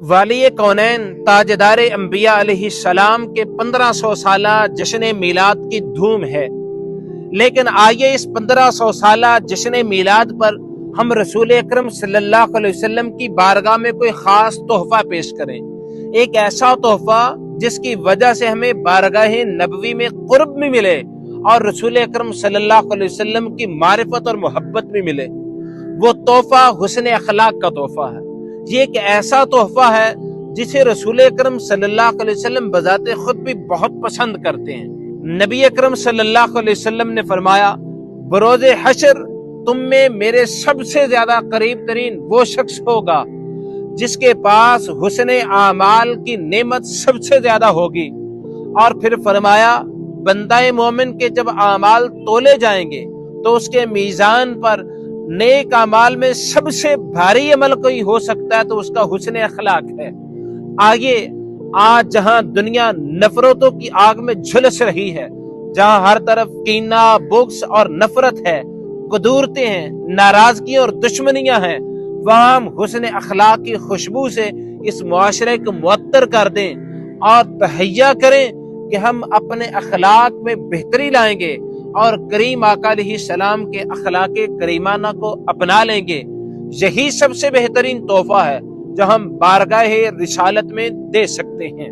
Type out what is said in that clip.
والی کونین تاجدار انبیاء علیہ السلام کے 1500 سالہ جشن میلاد کی دھوم ہے، لیکن آئیے اس 1500 سالہ جشن میلاد پر ہم رسول اکرم صلی اللہ علیہ وسلم کی بارگاہ میں کوئی خاص تحفہ پیش کریں، ایک ایسا تحفہ جس کی وجہ سے ہمیں بارگاہ نبوی میں قرب بھی ملے اور رسول اکرم صلی اللہ علیہ وسلم کی معرفت اور محبت بھی ملے۔ وہ تحفہ حسن اخلاق کا تحفہ ہے۔ یہ ایک ایسا تحفہ ہے جسے رسول اکرم صلی اللہ علیہ وسلم بذات خود بھی بہت پسند کرتے ہیں۔ نبی اکرم صلی اللہ علیہ وسلم نے فرمایا، بروز حشر تم میں میرے سب سے زیادہ قریب ترین وہ شخص ہوگا جس کے پاس حسن اعمال کی نعمت سب سے زیادہ ہوگی۔ اور پھر فرمایا، بندہ مومن کے جب اعمال تولے جائیں گے تو اس کے میزان پر نیک اعمال میں سب سے بھاری عمل کوئی ہو سکتا ہے تو اس کا حسن اخلاق ہے۔ آگے آج جہاں دنیا نفرتوں کی آگ میں جھلس رہی ہے، جہاں ہر طرف کینہ، بغض اور نفرت ہے، قدورتیں ہیں، ناراضگی اور دشمنیاں ہیں، وہاں ہم حسن اخلاق کی خوشبو سے اس معاشرے کو معطر کر دیں اور تہیہ کریں کہ ہم اپنے اخلاق میں بہتری لائیں گے اور کریم آقا علیہ السلام کے اخلاق کریمانہ کو اپنا لیں گے۔ یہی سب سے بہترین تحفہ ہے جو ہم بارگاہ رسالت میں دے سکتے ہیں۔